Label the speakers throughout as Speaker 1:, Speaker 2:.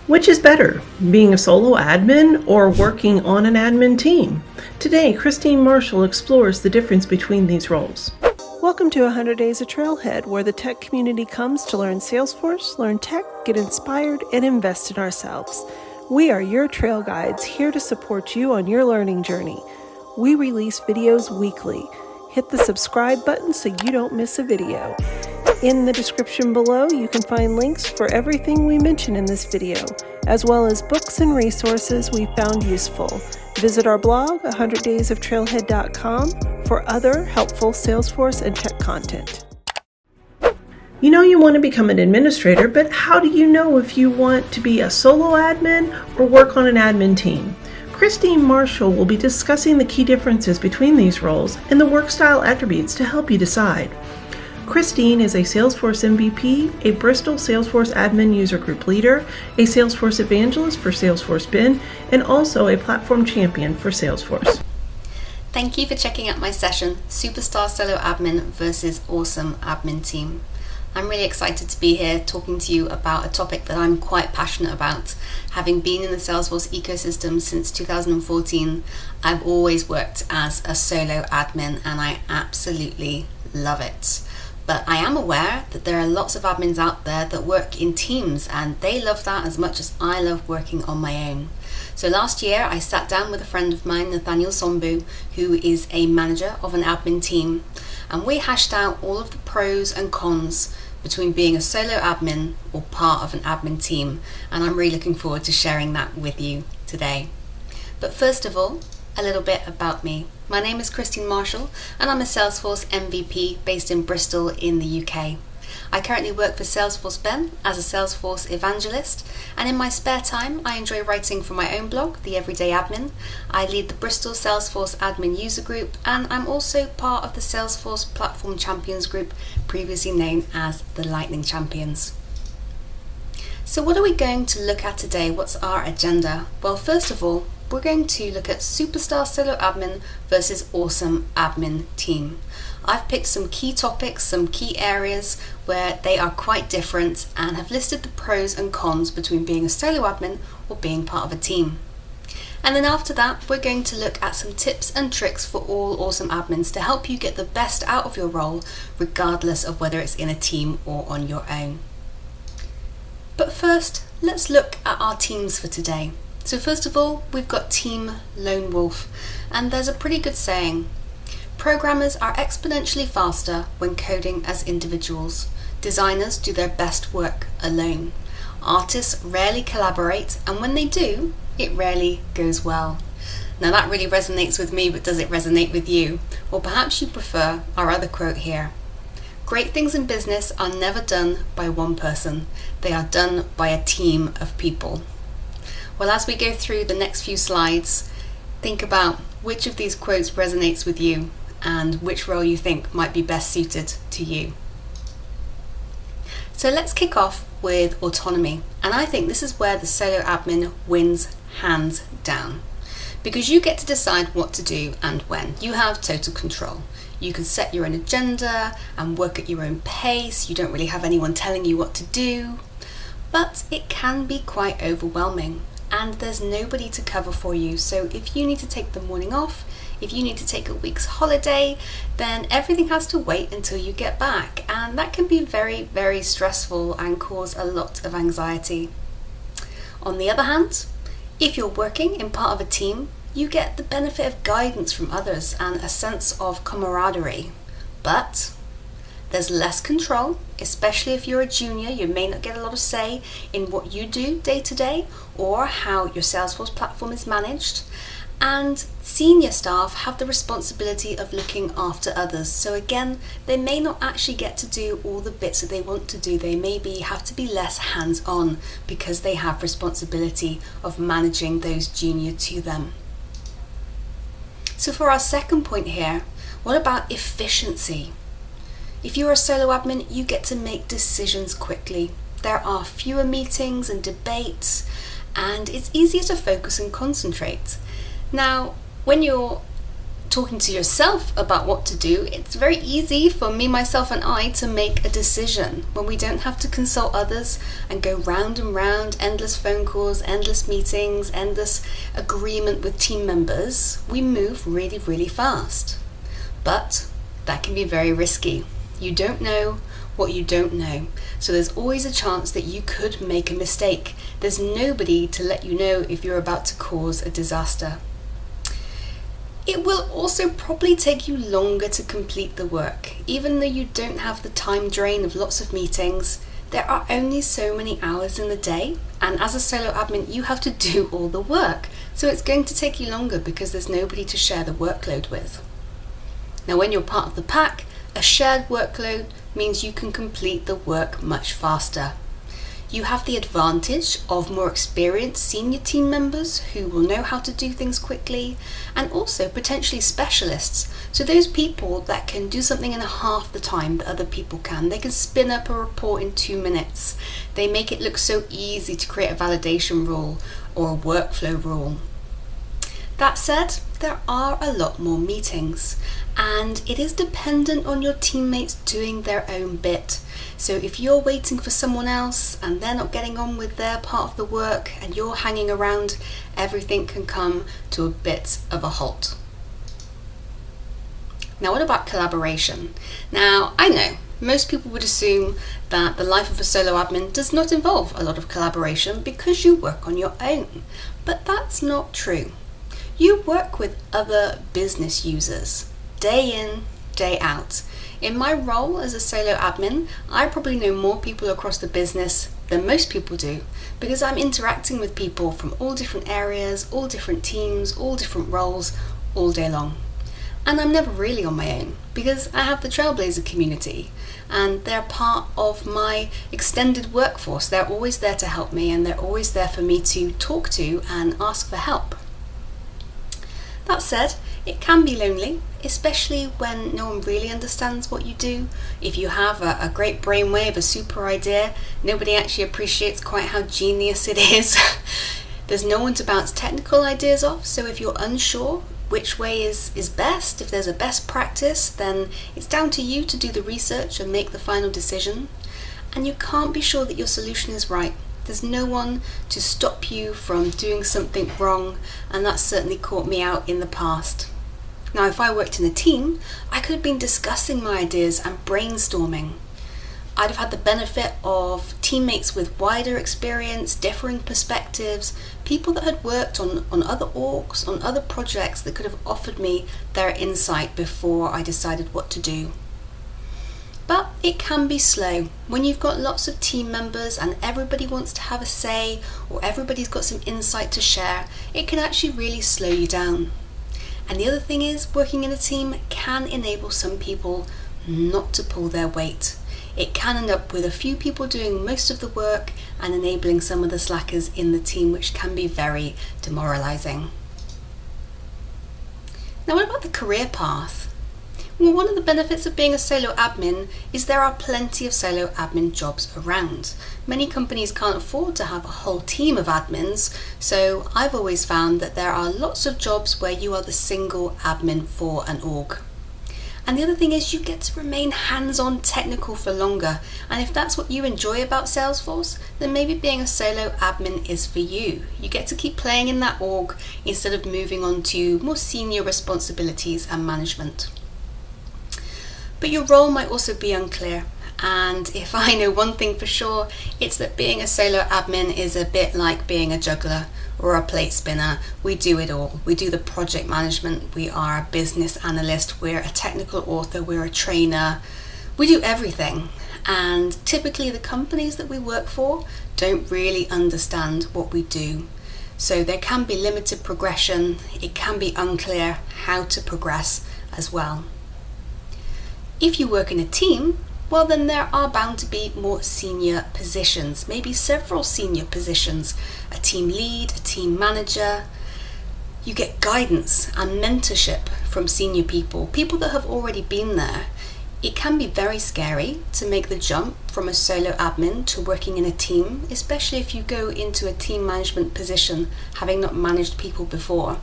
Speaker 1: Which is better, being a solo admin or working on an admin team? Today, Christine Marshall explores the difference between these roles. Welcome to 100 Days of Trailhead, where the tech community comes to learn Salesforce, learn tech, get inspired, and invest in ourselves. We are your trail guides, here to support you on your learning journey. We release videos weekly. Hit the subscribe button so you don't miss a video. In the description below, you can find links for everything we mention in this video, as well as books and resources we found useful. Visit our blog, 100daysoftrailhead.com, for other helpful Salesforce and tech content. You know you want to become an administrator, but how do you know if you want to be a solo admin or work on an admin team? Christine Marshall will be discussing the key differences between these roles and the work style attributes to help you decide. Christine is a Salesforce MVP, a Bristol Salesforce Admin User Group Leader, a Salesforce Evangelist for Salesforce Bin, and also a Platform Champion for Salesforce.
Speaker 2: Thank you for checking out my session, Superstar Solo Admin versus Awesome Admin Team. I'm really excited to be here talking to you about a topic that I'm quite passionate about. Having been in the Salesforce ecosystem since 2014, I've always worked as a solo admin and I absolutely love it. But I am aware that there are lots of admins out there that work in teams and they love that as much as I love working on my own. So last year I sat down with a friend of mine, Nathaniel Sombu, who is a manager of an admin team, and we hashed out all of the pros and cons between being a solo admin or part of an admin team, and I'm really looking forward to sharing that with you today. But first of all, a little bit about me. My name is Christine Marshall and I'm a Salesforce MVP based in Bristol in the UK. I currently work for Salesforce Ben as a Salesforce Evangelist, and in my spare time I enjoy writing for my own blog, The Everyday Admin. I lead the Bristol Salesforce Admin User Group, and I'm also part of the Salesforce Platform Champions Group, previously known as the Lightning Champions. So what are we going to look at today? What's our agenda? Well, first of all, we're going to look at Superstar Solo Admin versus Awesome Admin Team. I've picked some key topics, some key areas where they are quite different, and have listed the pros and cons between being a solo admin or being part of a team. And then after that, we're going to look at some tips and tricks for all awesome admins to help you get the best out of your role, regardless of whether it's in a team or on your own. But first, let's look at our teams for today. So first of all, we've got Team Lone Wolf, and there's a pretty good saying. Programmers are exponentially faster when coding as individuals. Designers do their best work alone. Artists rarely collaborate, and when they do, it rarely goes well. Now that really resonates with me, but does it resonate with you? Or perhaps you prefer our other quote here. Great things in business are never done by one person. They are done by a team of people. Well, as we go through the next few slides, think about which of these quotes resonates with you and which role you think might be best suited to you. So let's kick off with autonomy. And I think this is where the solo admin wins hands down, because you get to decide what to do and when. You have total control. You can set your own agenda and work at your own pace. You don't really have anyone telling you what to do, but it can be quite overwhelming. And there's nobody to cover for you. So if you need to take the morning off, if you need to take a week's holiday, then everything has to wait until you get back. And that can be very, very stressful and cause a lot of anxiety. On the other hand, if you're working in part of a team, you get the benefit of guidance from others and a sense of camaraderie. But there's less control, especially if you're a junior. You may not get a lot of say in what you do day to day or how your Salesforce platform is managed. And senior staff have the responsibility of looking after others. So again, they may not actually get to do all the bits that they want to do. They maybe have to be less hands-on because they have responsibility of managing those junior to them. So for our second point here, what about efficiency? If you're a solo admin, you get to make decisions quickly. There are fewer meetings and debates, and it's easier to focus and concentrate. Now, when you're talking to yourself about what to do, it's very easy for me, myself and I to make a decision when we don't have to consult others and go round and round, endless phone calls, endless meetings, endless agreement with team members. We move really, really fast. But that can be very risky. You don't know what you don't know. So there's always a chance that you could make a mistake. There's nobody to let you know if you're about to cause a disaster. It will also probably take you longer to complete the work. Even though you don't have the time drain of lots of meetings, there are only so many hours in the day, and as a solo admin you have to do all the work. So it's going to take you longer because there's nobody to share the workload with. Now when you're part of the pack, a shared workload means you can complete the work much faster. You have the advantage of more experienced senior team members who will know how to do things quickly, and also potentially specialists. So those people that can do something in half the time that other people can. They can spin up a report in 2 minutes. They make it look so easy to create a validation rule or a workflow rule. That said, there are a lot more meetings, and it is dependent on your teammates doing their own bit. So if you're waiting for someone else and they're not getting on with their part of the work and you're hanging around, everything can come to a bit of a halt. Now what about collaboration? Now I know most people would assume that the life of a solo admin does not involve a lot of collaboration because you work on your own, but that's not true. You work with other business users, day in, day out. In my role as a solo admin, I probably know more people across the business than most people do because I'm interacting with people from all different areas, all different teams, all different roles, all day long. And I'm never really on my own because I have the Trailblazer community and they're part of my extended workforce. They're always there to help me and they're always there for me to talk to and ask for help. That said, it can be lonely, especially when no one really understands what you do. If you have a great brainwave, a super idea, nobody actually appreciates quite how genius it is. There's no one to bounce technical ideas off, so if you're unsure which way is best, if there's a best practice, then it's down to you to do the research and make the final decision. And you can't be sure that your solution is right. There's no one to stop you from doing something wrong, and that's certainly caught me out in the past. Now, if I worked in a team, I could have been discussing my ideas and brainstorming. I'd have had the benefit of teammates with wider experience, differing perspectives, people that had worked on other orgs, on other projects that could have offered me their insight before I decided what to do. But it can be slow. When you've got lots of team members and everybody wants to have a say or everybody's got some insight to share, it can actually really slow you down. And the other thing is, working in a team can enable some people not to pull their weight. It can end up with a few people doing most of the work and enabling some of the slackers in the team, which can be very demoralizing. Now, what about the career path? Well, one of the benefits of being a solo admin is there are plenty of solo admin jobs around. Many companies can't afford to have a whole team of admins, so I've always found that there are lots of jobs where you are the single admin for an org. And the other thing is you get to remain hands-on technical for longer, and if that's what you enjoy about Salesforce, then maybe being a solo admin is for you. You get to keep playing in that org instead of moving on to more senior responsibilities and management. But your role might also be unclear, and if I know one thing for sure, it's that being a solo admin is a bit like being a juggler or a plate spinner. We do it all. We do the project management, we are a business analyst, we're a technical author, we're a trainer. We do everything, and typically the companies that we work for don't really understand what we do. So there can be limited progression, it can be unclear how to progress as well. If you work in a team, well then there are bound to be more senior positions, maybe several senior positions, a team lead, a team manager. You get guidance and mentorship from senior people, people that have already been there. It can be very scary to make the jump from a solo admin to working in a team, especially if you go into a team management position having not managed people before.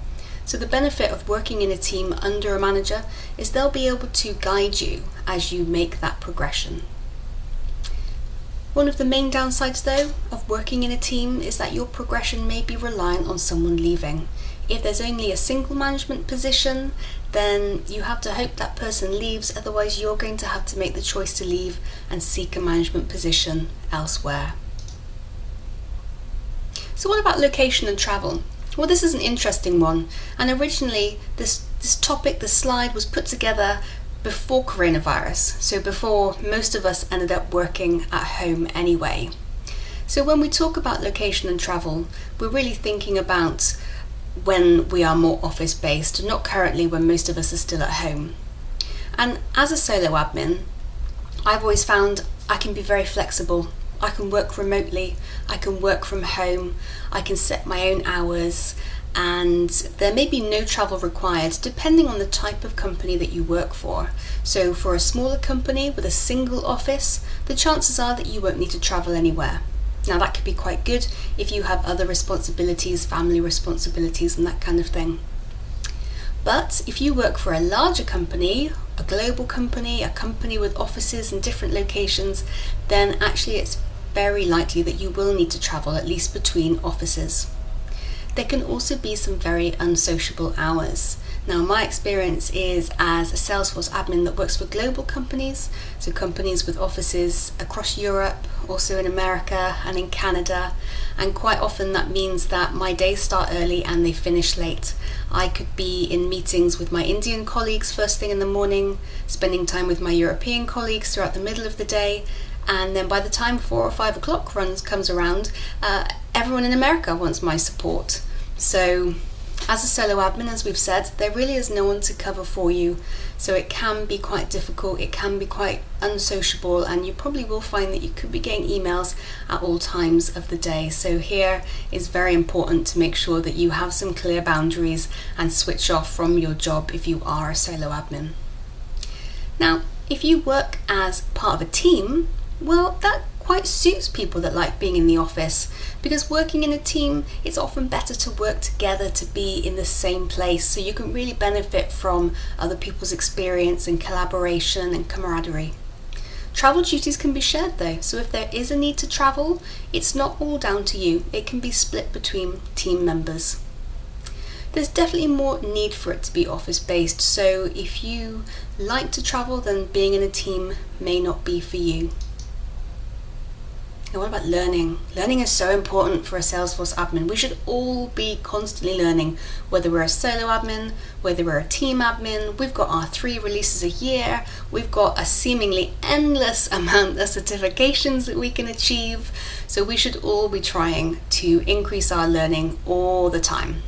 Speaker 2: So the benefit of working in a team under a manager is they'll be able to guide you as you make that progression. One of the main downsides though of working in a team is that your progression may be reliant on someone leaving. If there's only a single management position, then you have to hope that person leaves, otherwise you're going to have to make the choice to leave and seek a management position elsewhere. So what about location and travel? Well, this is an interesting one, and originally this topic, the slide, was put together before coronavirus, so before most of us ended up working at home anyway. So when we talk about location and travel, we're really thinking about when we are more office-based, not currently when most of us are still at home. And as a solo admin, I've always found I can be very flexible. I can work remotely, I can work from home, I can set my own hours, and there may be no travel required depending on the type of company that you work for. So for a smaller company with a single office, the chances are that you won't need to travel anywhere. Now that could be quite good if you have other responsibilities, family responsibilities and that kind of thing. But if you work for a larger company, a global company, a company with offices in different locations, then actually it's very likely that you will need to travel at least between offices. There can also be some very unsociable hours. Now my experience is as a Salesforce admin that works for global companies, so companies with offices across Europe, also in America and in Canada, and quite often that means that my days start early and they finish late. I could be in meetings with my Indian colleagues first thing in the morning, spending time with my European colleagues throughout the middle of the day, and then by the time 4 or 5 o'clock comes around, everyone in America wants my support. So as a solo admin, as we've said, there really is no one to cover for you, so it can be quite difficult, it can be quite unsociable, and you probably will find that you could be getting emails at all times of the day. So here is very important to make sure that you have some clear boundaries and switch off from your job if you are a solo admin. Now, if you work as part of a team, well, that quite suits people that like being in the office, because working in a team, it's often better to work together, to be in the same place, so you can really benefit from other people's experience and collaboration and camaraderie. Travel duties can be shared though, so if there is a need to travel, it's not all down to you, it can be split between team members. There's definitely more need for it to be office-based, so if you like to travel, then being in a team may not be for you. Now what about learning? Learning is so important for a Salesforce admin. We should all be constantly learning, whether we're a solo admin, whether we're a team admin. We've got our 3 releases a year. We've got a seemingly endless amount of certifications that we can achieve. So we should all be trying to increase our learning all the time.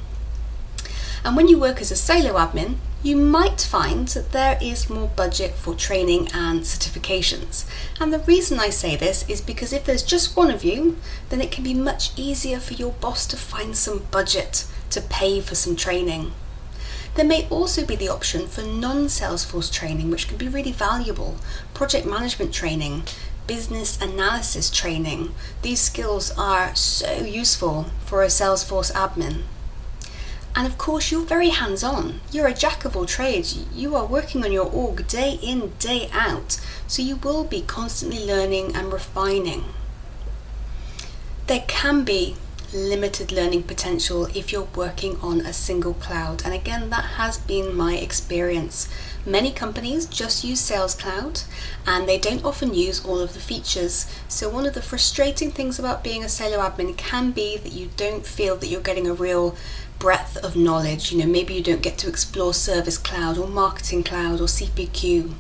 Speaker 2: And when you work as a solo admin, you might find that there is more budget for training and certifications. And the reason I say this is because if there's just one of you, then it can be much easier for your boss to find some budget to pay for some training. There may also be the option for non-Salesforce training, which can be really valuable. Project management training, business analysis training. These skills are so useful for a Salesforce admin. And of course, you're very hands-on. You're a jack of all trades. You are working on your org day in, day out. So you will be constantly learning and refining. There can be limited learning potential if you're working on a single cloud. And again, that has been my experience. Many companies just use Sales Cloud and they don't often use all of the features. So one of the frustrating things about being a solo admin can be that you don't feel that you're getting a real breadth of knowledge. You know, maybe you don't get to explore Service Cloud or Marketing Cloud or CPQ.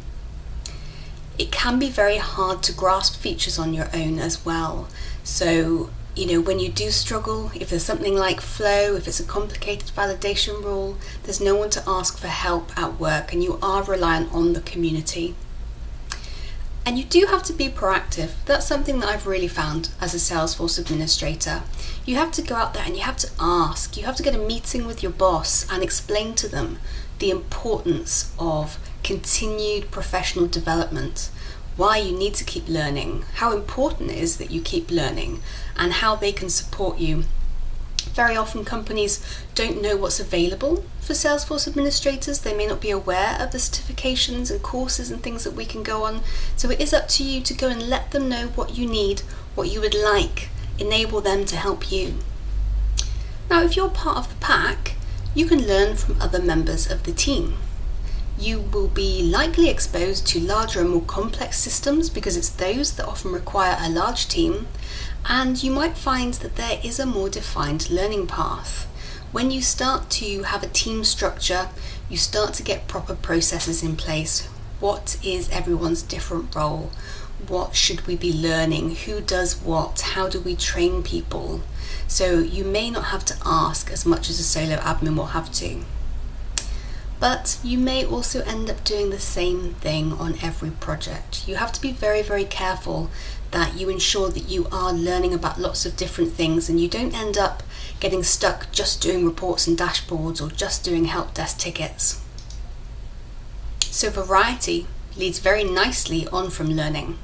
Speaker 2: It can be very hard to grasp features on your own as well. So, you know, when you do struggle, if there's something like flow, if it's a complicated validation rule, there's no one to ask for help at work and you are reliant on the community. And you do have to be proactive. That's something that I've really found as a Salesforce administrator. You have to go out there and you have to ask. You have to get a meeting with your boss and explain to them the importance of continued professional development, why you need to keep learning, how important it is that you keep learning, and how they can support you Very often companies don't know what's available for Salesforce administrators. They may not be aware of the certifications and courses and things that we can go on. So it is up to you to go and let them know what you need, what you would like, enable them to help you. Now, if you're part of the pack, you can learn from other members of the team. You will be likely exposed to larger and more complex systems because it's those that often require a large team. And you might find that there is a more defined learning path. When you start to have a team structure, you start to get proper processes in place. What is everyone's different role? What should we be learning? Who does what? How do we train people? So you may not have to ask as much as a solo admin will have to. But you may also end up doing the same thing on every project. You have to be very, very careful that you ensure that you are learning about lots of different things and you don't end up getting stuck just doing reports and dashboards or just doing help desk tickets. So variety leads very nicely on from learning.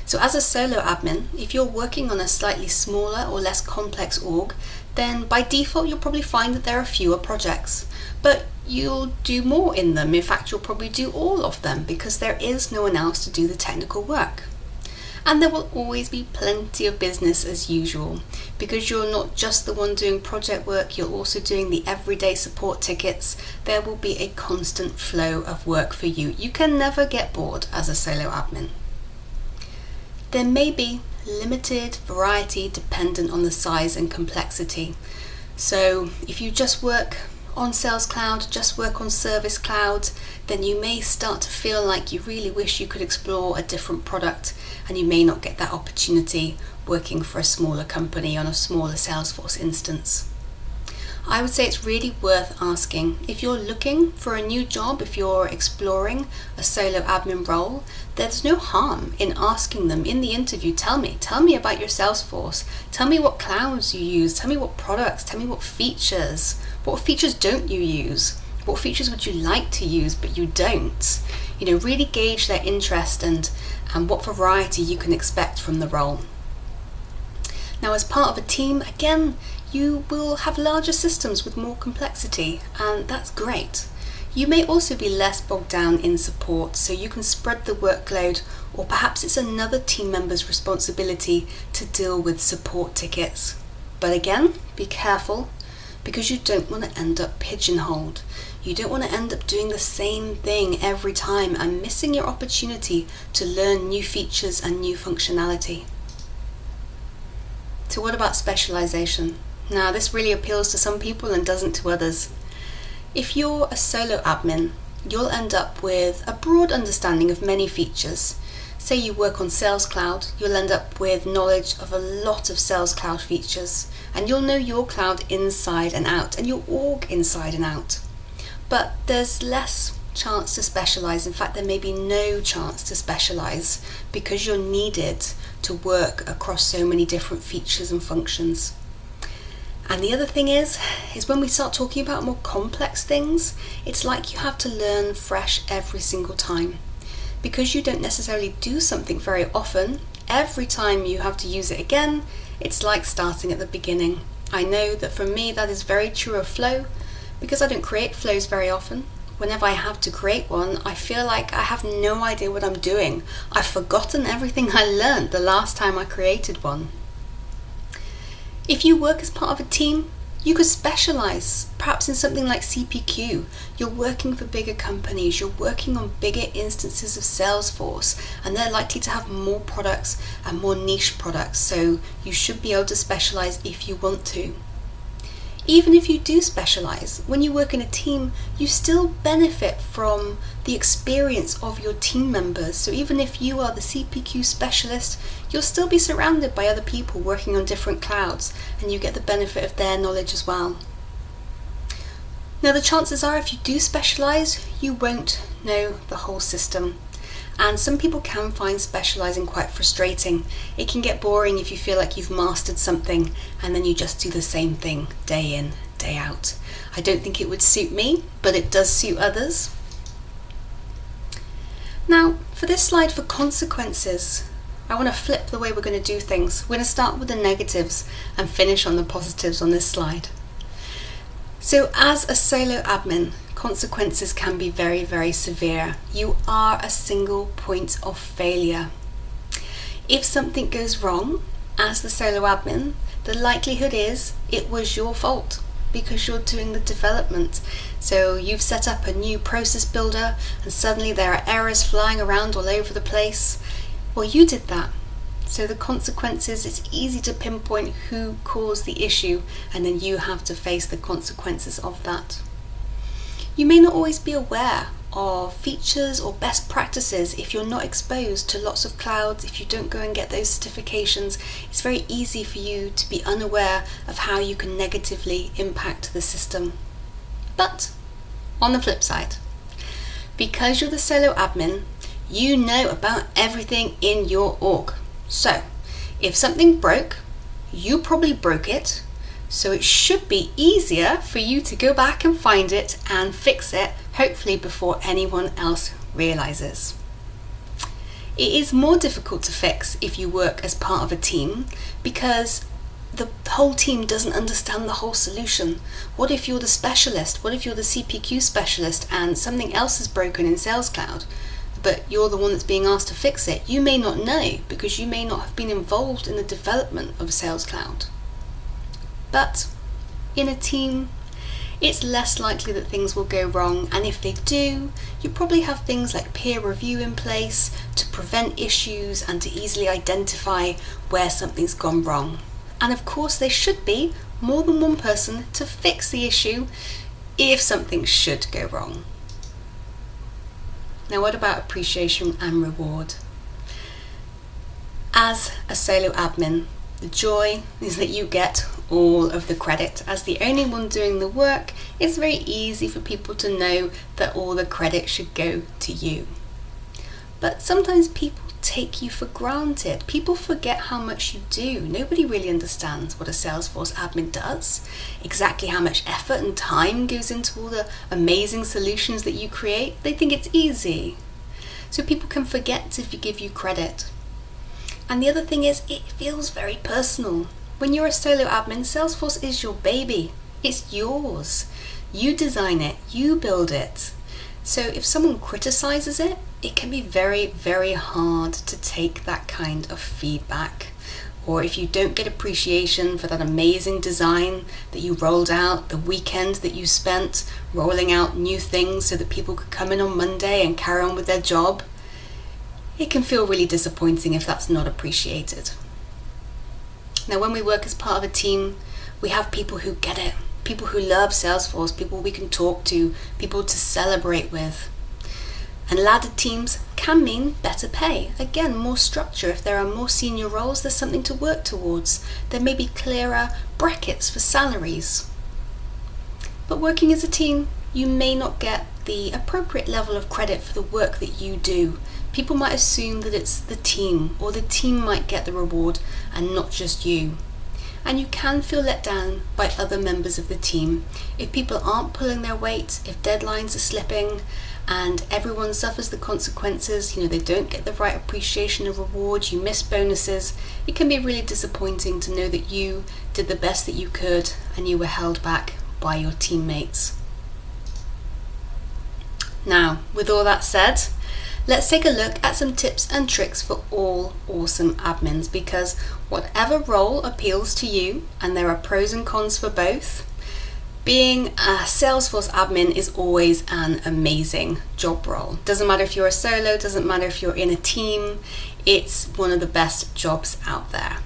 Speaker 2: So as a solo admin, if you're working on a slightly smaller or less complex org, then by default you'll probably find that there are fewer projects. But you'll do more in them. In fact, you'll probably do all of them because there is no one else to do the technical work. And there will always be plenty of business as usual because you're not just the one doing project work, you're also doing the everyday support tickets. There will be a constant flow of work for you. You can never get bored as a solo admin. There may be limited variety dependent on the size and complexity. So if you just work on Sales Cloud, just work on Service Cloud, then you may start to feel like you really wish you could explore a different product and you may not get that opportunity working for a smaller company on a smaller Salesforce instance. I would say it's really worth asking. If you're looking for a new job, if you're exploring a solo admin role, there's no harm in asking them in the interview, tell me about your Salesforce, tell me what clouds you use, tell me what products, tell me what features don't you use, what features would you like to use but you don't. Really gauge their interest and what variety you can expect from the role. Now, as part of a team, again, you will have larger systems with more complexity, and that's great. You may also be less bogged down in support, so you can spread the workload, or perhaps it's another team member's responsibility to deal with support tickets. But again, be careful, because you don't want to end up pigeonholed. You don't want to end up doing the same thing every time and missing your opportunity to learn new features and new functionality. So what about specialization? Now, this really appeals to some people and doesn't to others. If you're a solo admin, you'll end up with a broad understanding of many features. Say you work on Sales Cloud, you'll end up with knowledge of a lot of Sales Cloud features, and you'll know your cloud inside and out, and your org inside and out. But there's less chance to specialize. In fact, there may be no chance to specialize because you're needed to work across so many different features and functions. And the other thing is when we start talking about more complex things, it's like you have to learn fresh every single time. Because you don't necessarily do something very often, every time you have to use it again, it's like starting at the beginning. I know that for me that is very true of flow, because I don't create flows very often. Whenever I have to create one, I feel like I have no idea what I'm doing. I've forgotten everything I learned the last time I created one. If you work as part of a team, you could specialize, perhaps in something like CPQ. You're working for bigger companies, you're working on bigger instances of Salesforce, and they're likely to have more products and more niche products, so you should be able to specialize if you want to. Even if you do specialize, when you work in a team, you still benefit from the experience of your team members. So even if you are the CPQ specialist, you'll still be surrounded by other people working on different clouds, and you get the benefit of their knowledge as well. Now, the chances are if you do specialize, you won't know the whole system. And some people can find specializing quite frustrating. It can get boring if you feel like you've mastered something and then you just do the same thing day in, day out. I don't think it would suit me, but it does suit others. Now, for this slide for consequences, I want to flip the way we're going to do things. We're going to start with the negatives and finish on the positives on this slide. So as a solo admin, consequences can be very, very severe. You are a single point of failure. If something goes wrong as the solo admin, the likelihood is it was your fault because you're doing the development. So you've set up a new process builder and suddenly there are errors flying around all over the place. Well, you did that. So the consequences, it's easy to pinpoint who caused the issue, and then you have to face the consequences of that. You may not always be aware of features or best practices if you're not exposed to lots of clouds. If you don't go and get those certifications, it's very easy for you to be unaware of how you can negatively impact the system. But on the flip side, because you're the solo admin, you know about everything in your org. So if something broke, you probably broke it, so it should be easier for you to go back and find it and fix it, hopefully before anyone else realizes. It is more difficult to fix if you work as part of a team because the whole team doesn't understand the whole solution. What if you're the specialist? What if you're the CPQ specialist and something else is broken in Sales Cloud, but you're the one that's being asked to fix it? You may not know because you may not have been involved in the development of Sales Cloud. But in a team, it's less likely that things will go wrong, and if they do, you probably have things like peer review in place to prevent issues and to easily identify where something's gone wrong. And of course, there should be more than one person to fix the issue if something should go wrong. Now, what about appreciation and reward? As a solo admin, the joy is that you get all of the credit. As the only one doing the work, it's very easy for people to know that all the credit should go to you. But sometimes people take you for granted. People forget how much you do. Nobody really understands what a Salesforce admin does, exactly how much effort and time goes into all the amazing solutions that you create. They think it's easy. So people can forget to give you credit. And the other thing is, it feels very personal. When you're a solo admin, Salesforce is your baby. It's yours. You design it, you build it. So if someone criticizes it, it can be very, very hard to take that kind of feedback. Or if you don't get appreciation for that amazing design that you rolled out, the weekend that you spent rolling out new things so that people could come in on Monday and carry on with their job, it can feel really disappointing if that's not appreciated. Now, when we work as part of a team, we have people who get it, people who love Salesforce, people we can talk to, people to celebrate with. And laddered teams can mean better pay. Again, more structure. If there are more senior roles, there's something to work towards. There may be clearer brackets for salaries. But working as a team, you may not get the appropriate level of credit for the work that you do. People might assume that it's the team, or the team might get the reward and not just you. And you can feel let down by other members of the team. If people aren't pulling their weight, if deadlines are slipping, and everyone suffers the consequences, they don't get the right appreciation or reward, you miss bonuses, it can be really disappointing to know that you did the best that you could and you were held back by your teammates. Now, with all that said, let's take a look at some tips and tricks for all awesome admins, because whatever role appeals to you, and there are pros and cons for both, being a Salesforce admin is always an amazing job role. Doesn't matter if you're a solo, doesn't matter if you're in a team, it's one of the best jobs out there.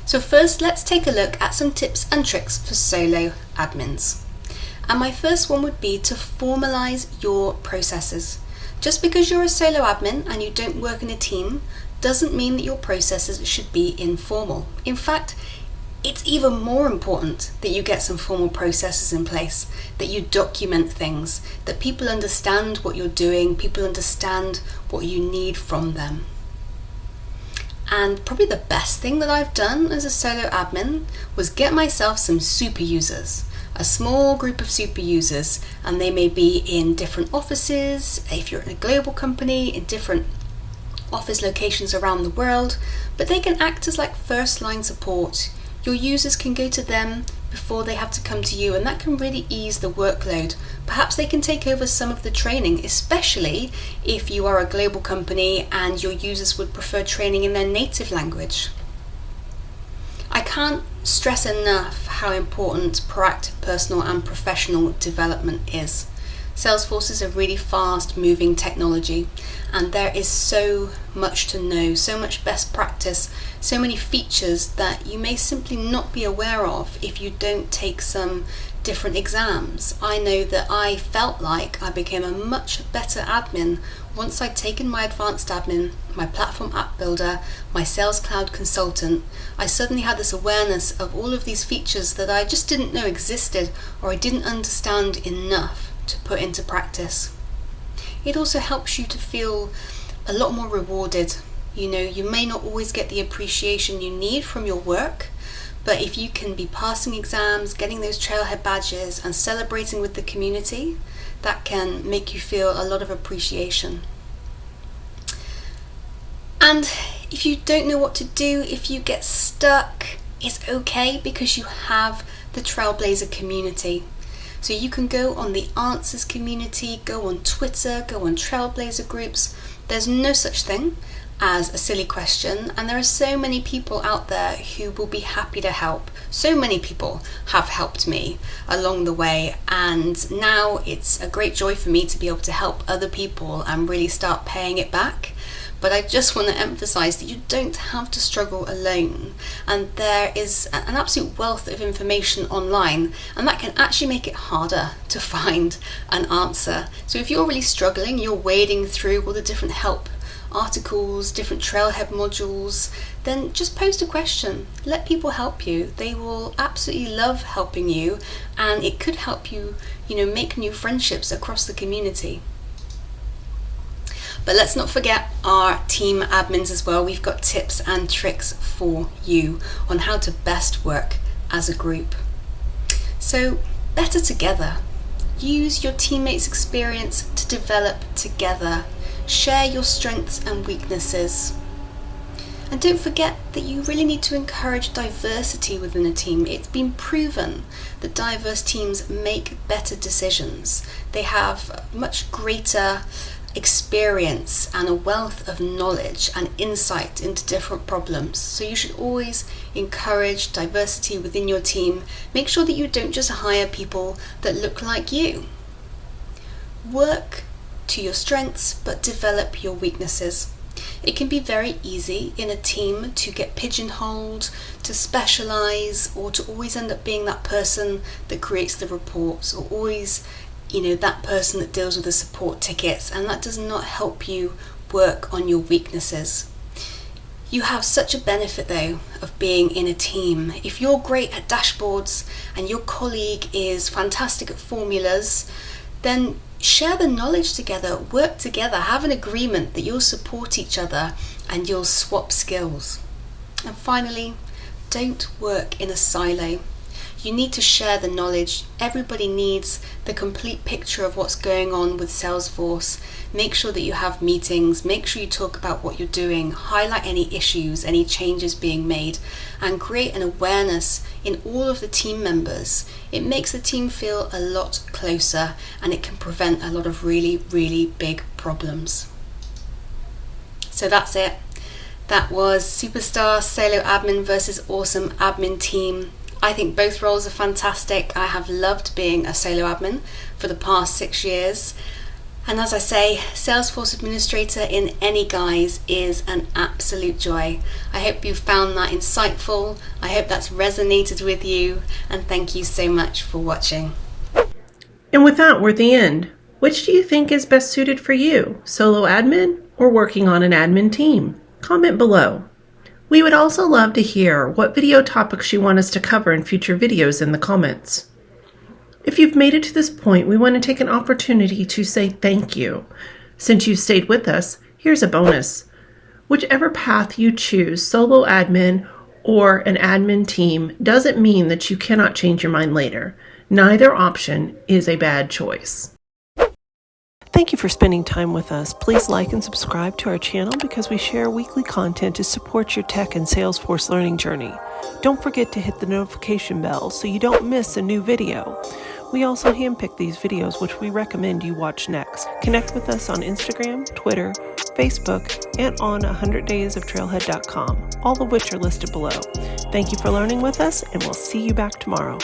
Speaker 2: So first, let's take a look at some tips and tricks for solo admins. And my first one would be to formalize your processes. Just because you're a solo admin and you don't work in a team doesn't mean that your processes should be informal. In fact, it's even more important that you get some formal processes in place, that you document things, that people understand what you're doing, people understand what you need from them. And probably the best thing that I've done as a solo admin was get myself some super users, a small group of super users, and they may be in different offices, if you're in a global company, in different office locations around the world, but they can act as like first-line support. Your users can go to them before they have to come to you, and that can really ease the workload. Perhaps they can take over some of the training, especially if you are a global company and your users would prefer training in their native language. I can't stress enough how important proactive personal and professional development is. Salesforce is a really fast moving technology, and there is so much to know, so much best practice, so many features that you may simply not be aware of if you don't take some different exams. I know that I felt like I became a much better admin once I'd taken my advanced admin, my platform app builder, my sales cloud consultant. I suddenly had this awareness of all of these features that I just didn't know existed, or I didn't understand enough to put into practice. It also helps you to feel a lot more rewarded. You may not always get the appreciation you need from your work, but if you can be passing exams, getting those Trailhead badges, and celebrating with the community, that can make you feel a lot of appreciation. And if you don't know what to do, if you get stuck, it's okay, because you have the Trailblazer community. So you can go on the Answers community, go on Twitter, go on Trailblazer groups. There's no such thing as a silly question, and there are so many people out there who will be happy to help. So many people have helped me along the way, and now it's a great joy for me to be able to help other people and really start paying it back. But I just want to emphasize that you don't have to struggle alone, and there is an absolute wealth of information online, and that can actually make it harder to find an answer. So if you're really struggling, you're wading through all the different help articles, different Trailhead modules, then just post a question. Let people help you. They will absolutely love helping you, and it could help you, make new friendships across the community. But let's not forget our team admins as well. We've got tips and tricks for you on how to best work as a group. So, better together. Use your teammates' experience to develop together. Share your strengths and weaknesses. And don't forget that you really need to encourage diversity within a team. It's been proven that diverse teams make better decisions. They have much greater experience and a wealth of knowledge and insight into different problems. So you should always encourage diversity within your team. Make sure that you don't just hire people that look like you. Work to your strengths, but develop your weaknesses. It can be very easy in a team to get pigeonholed, to specialize, or to always end up being that person that creates the reports, or always that person that deals with the support tickets, and that does not help you work on your weaknesses. You have such a benefit though of being in a team. If you're great at dashboards and your colleague is fantastic at formulas, then share the knowledge together, work together, have an agreement that you'll support each other and you'll swap skills. And finally, don't work in a silo. You need to share the knowledge. Everybody needs the complete picture of what's going on with Salesforce. Make sure that you have meetings, make sure you talk about what you're doing, highlight any issues, any changes being made, and create an awareness in all of the team members. It makes the team feel a lot closer, and it can prevent a lot of really, really big problems. So that's it. That was Superstar Solo Admin versus Awesome Admin Team. I think both roles are fantastic. I have loved being a solo admin for the past 6 years. And as I say, Salesforce Administrator in any guise is an absolute joy. I hope you found that insightful. I hope that's resonated with you. And thank you so much for watching.
Speaker 1: And with that, we're at the end. Which do you think is best suited for you? Solo admin or working on an admin team? Comment below. We would also love to hear what video topics you want us to cover in future videos in the comments. If you've made it to this point, we want to take an opportunity to say thank you. Since you've stayed with us, here's a bonus. Whichever path you choose, solo admin or an admin team, doesn't mean that you cannot change your mind later. Neither option is a bad choice. Thank you for spending time with us. Please like and subscribe to our channel because we share weekly content to support your tech and Salesforce learning journey. Don't forget to hit the notification bell so you don't miss a new video. We also handpick these videos which we recommend you watch next. Connect with us on Instagram, Twitter, Facebook, and on 100daysoftrailhead.com, all of which are listed below. Thank you for learning with us, and we'll see you back tomorrow.